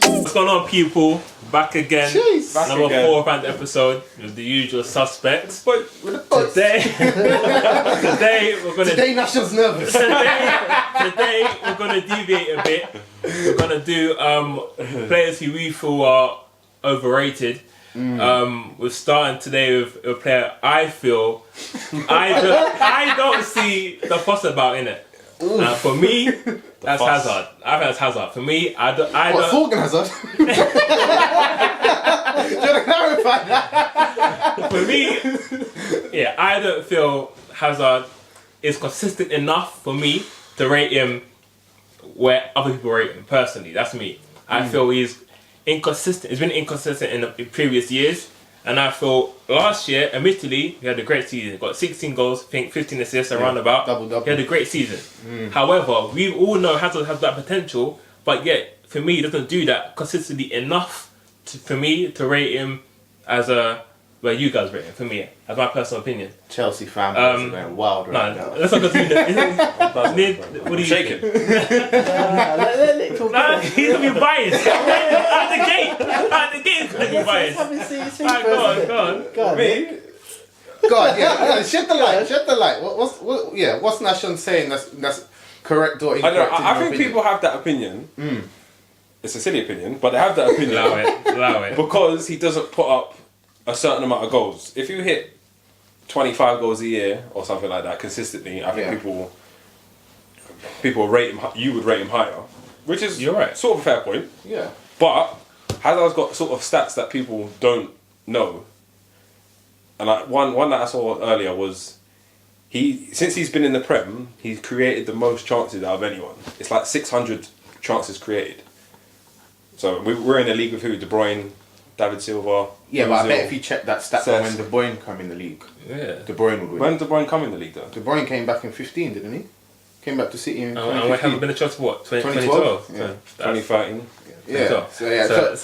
What's going on, people? Back again. Jeez. Number 4 round episode with the usual suspects. But with the boys. Today we're gonna. Today National's nervous. Today we're gonna deviate a bit. We're gonna do players who we feel are overrated. We're starting today with a player I feel I don't see the fuss about in it. For me, that's fuss. Hazard. I think that's Hazard. For me, I don't. What, Thorgan Hazard? Do you want to clarify that? For me, yeah, I don't feel Hazard is consistent enough for me to rate him where other people rate him. Personally, that's me. I feel he's inconsistent. He's been inconsistent in previous years, and I feel last year, admittedly, he had a great season. He got 16 goals, I think 15 assists, around about. Double. He had a great season. However, we all know Hazard has that potential, but yet for me, he doesn't do that consistently enough for me to rate him as a. Where you guys rate him, for me, as my personal opinion. Chelsea fan is going wild right now. Let's not continue. What do you Shaking. think? Nah, he's gonna be biased. Out the gate, he's gonna be biased. Alright, go on. Me? God, yeah, shed the light. What's Nation saying that's correct or I incorrect? don't know. I in your think opinion? people have that opinion. It's a silly opinion, but they have that opinion Allow it. because he doesn't put up a certain amount of goals. If you hit 25 goals a year or something like that consistently, I think people rate him. You would rate him higher, which is You're right. sort of a fair point. Yeah. But Hazard's got sort of stats that people don't know. And one that I saw earlier was since he's been in the Prem, he's created the most chances out of anyone. It's like 600 chances created. So we're in a league with who? De Bruyne, David Silva. Yeah, but I Ozil. bet if you check that stat Says- when De Bruyne come in the league, Yeah. De Bruyne would win. When did De Bruyne come in the league though? De Bruyne came back in 15, didn't he? Came back to City in And we 2015. haven't been a Chelsea for what? 2012? 2012? Yeah. 2013. Yeah. So Hazard's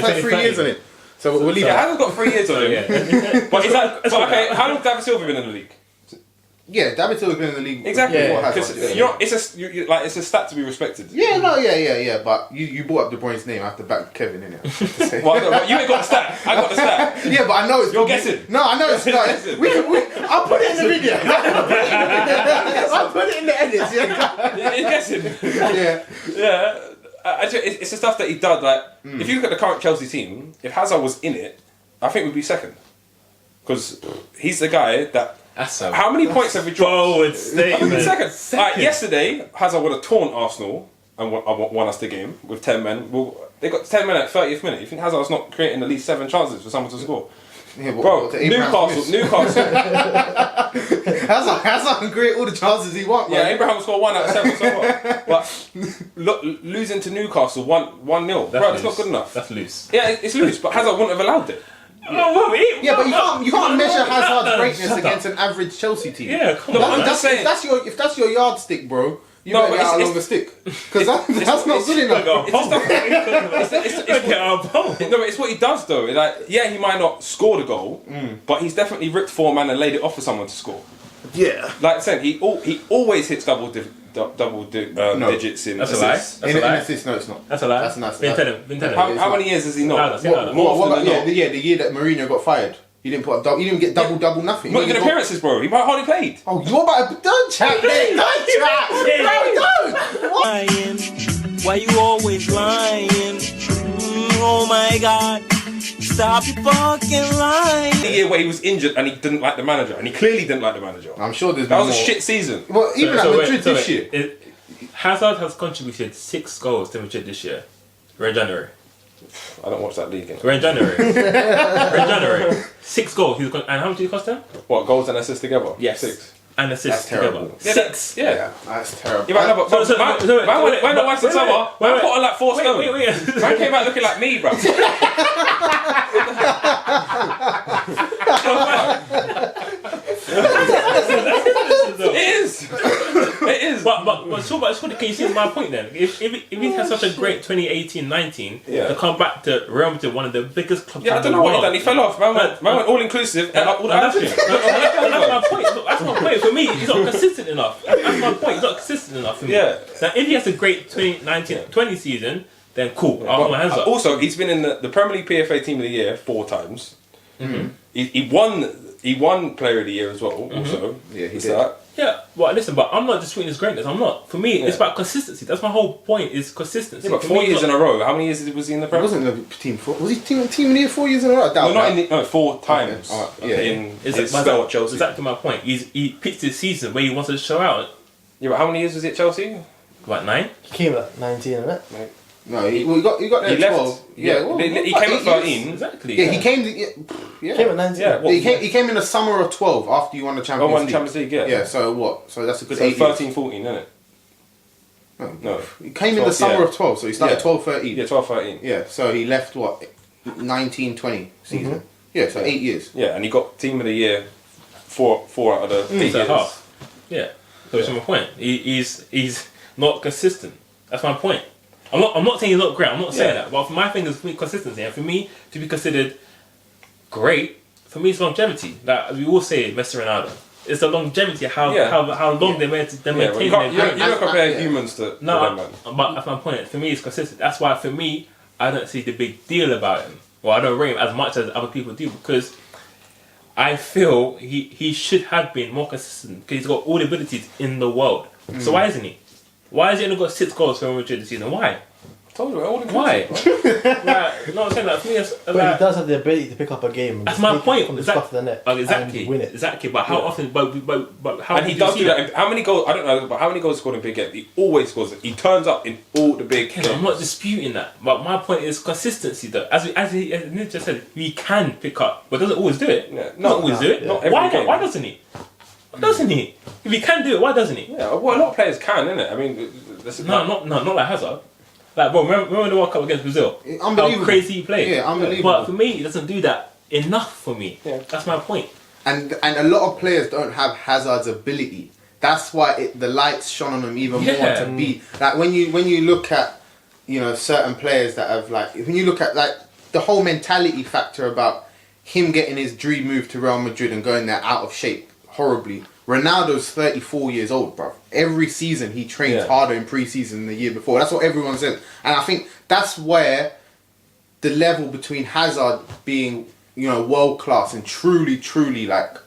had 3 years on it. So we'll leave Yeah, that. Hazard's got 3 years on him. Yeah. But is that? But okay, how long has David Silva been in the league? Yeah, David Silva's been in the league. Exactly. before Because Hazard, it's a stat to be respected. Yeah, but you brought up De Bruyne's name. I have to back Kevin in it. Well, no, but you ain't got the stat. I got the stat. Yeah, but I know it's. You're probably- guessing. No, I know it's not. Guessing. I'll put it in the video. I'll put it in the edits. Yeah. You're guessing. Yeah. Yeah. It's the stuff that he done. Like, if you look at the current Chelsea team, if Hazard was in it, I think we'd be second. Because he's the guy that. How many points have we dropped? Forward I think we'd be statement. second. Like, yesterday, Hazard would have torn Arsenal and won us the game with 10 men. Well, they got 10 men at 30th minute. You think Hazard's not creating at least 7 chances for someone to score? Yeah, Bro, Newcastle. Hazard can create all the chances he wants. Yeah, man. Abraham scored 1 out of 7, so what? But losing to Newcastle 1-0, bro, that's not good enough. That's loose. Yeah, it's loose, but Hazard wouldn't have allowed it. Yeah, but you can't measure Hazard's greatness against an average Chelsea team. Yeah, come No, on. I'm just saying. If that's your yardstick, bro, you No, better but get out a it's- longer stick. Because that's not good enough. No, but it's what he does though. Like, yeah, he might not score the goal, but he's definitely ripped 4 man and laid it off for someone to score. Yeah. Like I said, he always hits double digits in That's a lie. assists. That's In a lie. assist, no, it's not. That's a lie. That's nice. Been telling. How many years has he not? No, no, no. More What often about than not. the year that Mourinho got fired? He didn't put up. He didn't get double nothing. Not He even didn't go- appearances, bro. He might hardly played. Oh, you're about to don't chat, mate. Don't chat. Bro, don't. What? Lying. Why you always lying? Oh my God. Stop fucking lying. The year where he was injured and he didn't like the manager, and he clearly didn't like the manager. I'm sure there's That been was a more. shit season. Well, even at Madrid this year. Hazard has contributed 6 goals to Madrid this year. We're in January. I don't watch that league. We're in January. We're in January. 6 goals. And how much did it cost him? What, goals and assists together? Yes. 6. And assists That's terrible. together. Yeah, 6. Yeah. That's terrible. Yeah, but no, but So- man, so- man, wait, when I watched the wait, summer, wait, man wait. put on like 4 stone. Wait. Man came out looking like me, bro. It is. But so can you see my point then? If he had such a great 2018-19 Yeah. to come back to Real Madrid, one of the biggest clubs Yeah, I in don't the know what he world. done. He fell off. Man went all inclusive. And all the That's action. my point. That's my point. For me, he's not consistent enough. That's my point. He's not consistent enough for me. Yeah. Now, if he has a great 2019-20 season, then cool. I'll put my hands up. Also, he's been in the Premier League PFA Team of the Year 4 times. Mm-hmm. He won Player of the Year as well. Also, Yeah, he What's did. that? Yeah, well, listen, but I'm not disputing his greatness. I'm not. For me, it's about consistency. That's my whole point. Is consistency. Yeah, but For 4 me, years it's in not- a row. How many years was he in the He Premier? wasn't in the team for. Was he team of the year 4 years in a row? I doubt No, not that. in the, no, 4 times. Alright, yeah. In Is his it, spell at Chelsea. Exactly my point. He picked his season where he wants to show out. Yeah, but how many years was he at Chelsea? About 9. He came at 19, innit? No, he got there He at left. 12. Yeah, well, he about came 8 at 13. years. Exactly. Yeah, he came. Yeah, Came at 19. Yeah, what- He came in the summer of 12 after you won the Champions won the League. Champions League, yeah. Yeah, so what? So that's a good So 8 13, 14, isn't it? years. No. He came in the 12, summer yeah. of 12, so he started Yeah. 12, 13. Yeah, 12, 13. Yeah, so he left what? 19, 20 season. Yeah, so 8 years. Yeah, and he got Team of the Year 4 out of the 8 So years. half. Yeah. So that's my point. He's not consistent. That's my point. I'm not saying he's not great. I'm not saying Yeah. that. But for my thing is for me, consistency, and for me to be considered great, for me it's longevity. Like we all say, Messi, Ronaldo. It's the longevity. How long they maintain Yeah, well, you their can't great. compare yeah. humans to No, them, man. but that's my point. For me, it's consistent. That's why, for me, I don't see the big deal about him. Well, I don't rate him as much as other people do because I feel he should have been more consistent because he's got all the abilities in the world. So why isn't he? Why has he only got 6 goals for Real Madrid this season? Why? Told you, all Why? Like, no, I'm saying that for me, it's But like, he does have the ability to pick up a game and that's just my take it point. from the Exactly. stuff of the net Exactly. and win it. Exactly. But how often? But how? And he often does you do see that. How many goals? I don't know, but how many goals he scored in big games? He always scores. He turns up in all the big I'm games. not disputing that, but my point is consistency. Though, as Nick just said, he can pick up, but doesn't always do it. Yeah, Not always do it. not every Why? game. Why doesn't he? Why doesn't he? If he can do it, why doesn't he? Yeah, well, a lot of players can, innit? I mean, that's No, not like Hazard. Like, bro, remember the World Cup against Brazil? Unbelievable. How crazy he played. Yeah, unbelievable. But for me, he doesn't do that enough for me. Yeah. That's my point. And a lot of players don't have Hazard's ability. That's why the lights shone on him even more Yeah. to be like when you look at certain players that have like when you look at like the whole mentality factor about him getting his dream move to Real Madrid and going there out of shape horribly. Ronaldo's 34 years old, bro. Every season he trains Yeah. harder in pre-season than the year before. That's what everyone says. And I think that's where the level between Hazard being, world class and truly like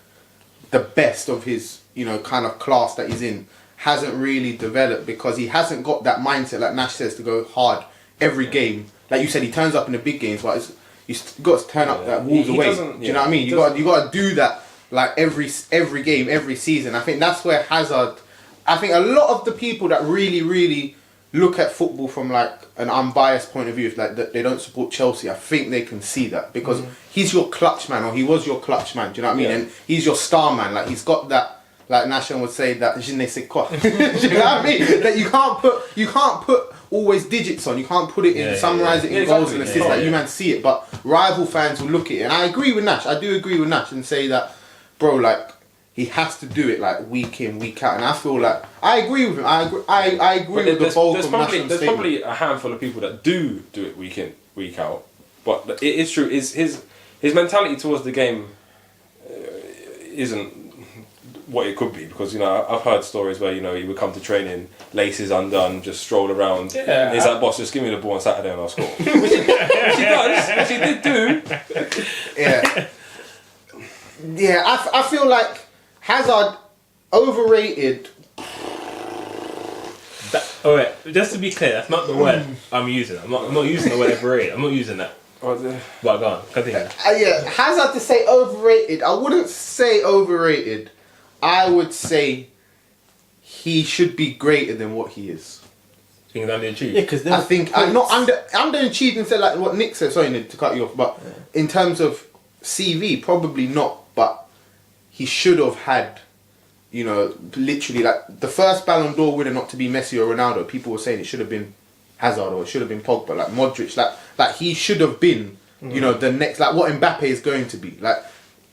the best of his, kind of class that he's in hasn't really developed because he hasn't got that mindset, like Nash says, to go hard every game. Like you said, he turns up in the big games, but you've got to turn up that Wolves He away. doesn't- Do you know what I mean? You got to do that like every game, every season. I think that's where Hazard. I think a lot of the people that really look at football from like an unbiased point of view, if like that they don't support Chelsea, I think they can see that because he's your clutch man, or he was your clutch man. Do you know what I mean? Yeah. And he's your star man. Like he's got that. Like Nashon would say that je ne sais quoi. Do you know what I mean? That you can't put always digits on. You can't put it in, summarize it in goals and assists. Like you man see it, but rival fans will look at it. And I agree with Nash. I do agree with Nash and say that, bro, like he has to do it like week in, week out. And I feel like I agree with him. I agree with the bulk of Nashon's there's statement. probably a handful of people that do it week in, week out. But it is true. His mentality towards the game isn't what it could be, because I've heard stories where he would come to training, laces undone, just stroll around. Yeah. And he's like, boss, just give me the ball on Saturday and I'll score. which he does, which he did do. Yeah. Yeah, I feel like Hazard overrated. Alright, just to be clear, that's not the word I'm using. I'm not using the word overrated. I'm not using that. But go on, continue. Yeah, Hazard to say overrated. I wouldn't say overrated. I would say he should be greater than what he is. Things underachieved. Yeah, because I think not underachieved and said like what Nick said. Sorry, Nick, to cut you off, but in terms of CV, probably not. But he should have had, literally like the first Ballon d'Or winner not to be Messi or Ronaldo. People were saying it should have been Hazard or it should have been Pogba, like Modric, like he should have been, the next, like what Mbappe is going to be. Like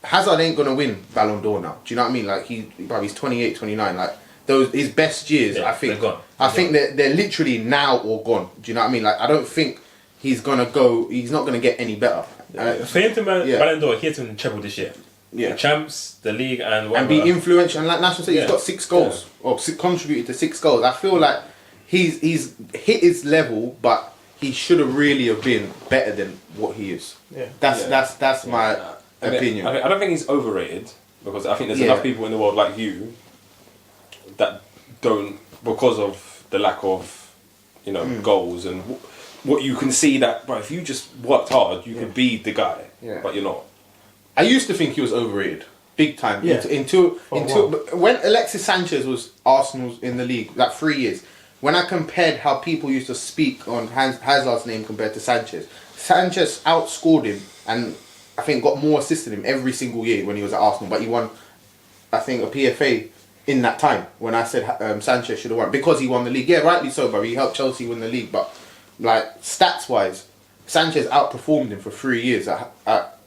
Hazard ain't gonna win Ballon d'Or now. Do you know what I mean? Like he's 28, 29. Like his best years, Yeah, I think they're gone. I think they're literally now all gone. Do you know what I mean? Like I don't think he's not gonna get any better. For him to Yeah. Ballon d'Or, he had to win the treble this year. Yeah. The champs, the league, and And whatever. be influential, and like National said, Yeah. he's got 6 goals or contributed to 6 goals. I feel like he's hit his level, but he should have really have been better than what he is. Yeah. That's my And opinion. I don't think he's overrated because I think there's Yeah. enough people in the world like you that don't, because of the lack of, goals and what you can see that, bro, if you just worked hard, you could be the guy, Yeah. but you're not. I used to think he was overrated, big time. Yeah. Until Oh, when Alexis Sanchez was Arsenal's in the league, like 3 years. When I compared how people used to speak on Hazard's name compared to Sanchez outscored him and I think got more assists than him every single year when he was at Arsenal. But he won, I think, a PFA in that time when I said Sanchez should have won because he won the league. Yeah, rightly so, but he helped Chelsea win the league. But like stats wise, Sanchez outperformed him for 3 years at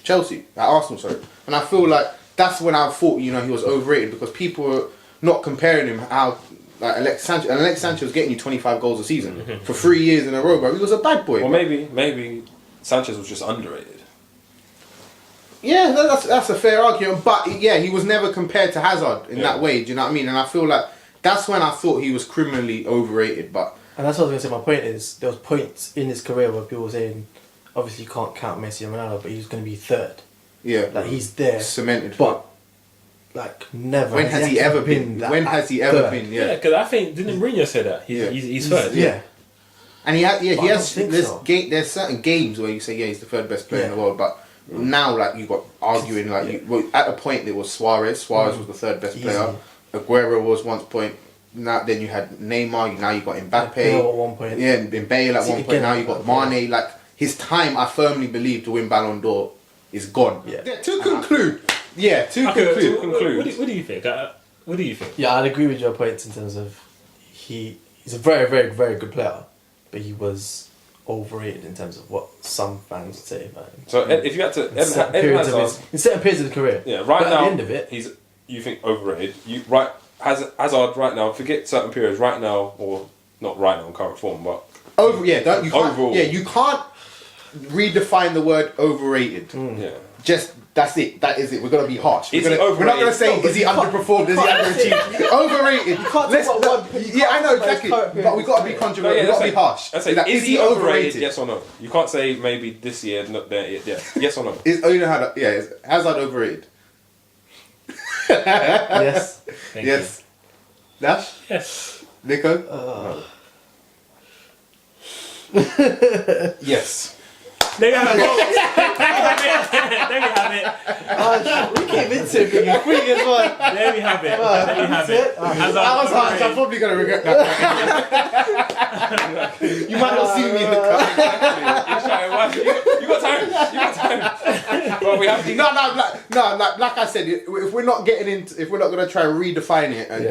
Chelsea, at Arsenal, sorry. And I feel like that's when I thought, he was overrated because people were not comparing him how like Alexis Sanchez. And Alexis Sanchez was getting you 25 goals a season for 3 years in a row, bro. He was a bad boy. Well, bro. maybe Sanchez was just underrated. Yeah, that's a fair argument. But yeah, he was never compared to Hazard in that way. Do you know what I mean? And I feel like that's when I thought he was criminally overrated. But And that's what I was going to say. My point is, there was points in his career where people were saying, obviously you can't count Messi and Ronaldo, but he's going to be third. yeah, Like he's there, cemented. but like never. when has he ever been? that When has he ever third. been? Yeah, Yeah. because I think didn't Mourinho say that he's third. Yeah. And he But I don't has. think There's so. there's certain games where you say yeah he's the third best player in Yeah. the world, but now like you got arguing like at a point it was Suarez. Suarez was the third best Easy. player. Aguero was once point. Now then you had Neymar. Now you got Mbappe. Bale at one point. Yeah, and Bale at See, one point. again, Now you got like, Mane. Like his time, I firmly believe to win Ballon d'Or is gone. Yeah. To conclude. Yeah. To Okay, conclude. so what do you think? What do you think? Yeah, I'd agree with your points in terms of he's a very, very, very good player, but he was overrated in terms of what some fans would say about him. So if you had to, In certain periods of his career. yeah, right But now at the end of it, you think overrated. Hazard right now. Forget certain periods. Right now, or not right now in current form, but You can't. Overall. Yeah, you can't redefine the word overrated. yeah. Just that's it. That is it. We're gonna be harsh. Is We're he not gonna overrated? say No, but is he you can't- underperformed, is he underachieved. Overrated. You can't talk about one- you Yeah, I can't know talk about exactly. his current But we gotta be period. controversial. We let's gotta be say- harsh. Let's say, Like, is he overrated? Yes or no? You can't say maybe this year, not there. Yeah. Yes or no? Is Hazard overrated? yes. Thank Yes. Dash? you. Yes. Nico? Yes. There you have it. There you have it. Oh, we came into it being a quick as well. There we have it. There we have it. Hazard That was harsh. I'm overrated. probably gonna regret that. You might not see me in the car. You got time. You got time. Well, we have No, like I said, if we're not gonna try and redefine it and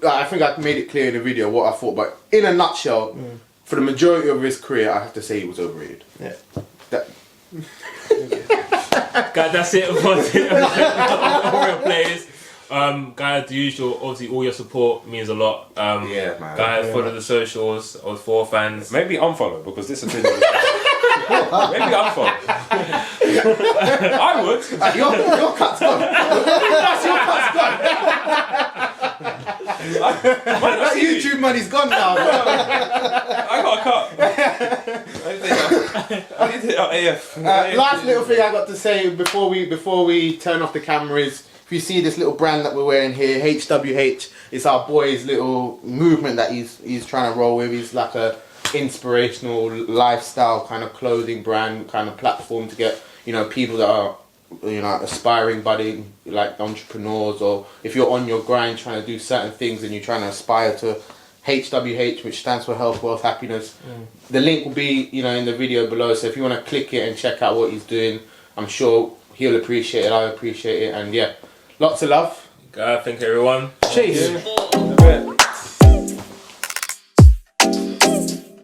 I think I made it clear in the video what I thought, but in a nutshell, for the majority of his career, I have to say he was overrated. Yeah. That, Guys, that's it for all real players. Guys, the usual, obviously all your support means a lot. Yeah, man. Guys, follow the socials of 4 fans. maybe unfollow because this opinion. Maybe unfollow. I would. your cut's gone. That's your cut's gone. That YouTube money's gone now. Bro. I got a cut. I need to hit out AF. Last little thing I got to say before we turn off the cameras. If you see this little brand that we're wearing here, HWH, it's our boy's little movement that he's trying to roll with. He's like a inspirational lifestyle kind of clothing brand, kind of platform to get people that are aspiring budding like entrepreneurs, or if you're on your grind trying to do certain things and you're trying to aspire to HWH, which stands for health, wealth, happiness. The link will be in the video below, so if you want to click it and check out what he's doing, I'm sure he'll appreciate it, I'll appreciate it, and yeah, lots of love. Thank you everyone. Cheers.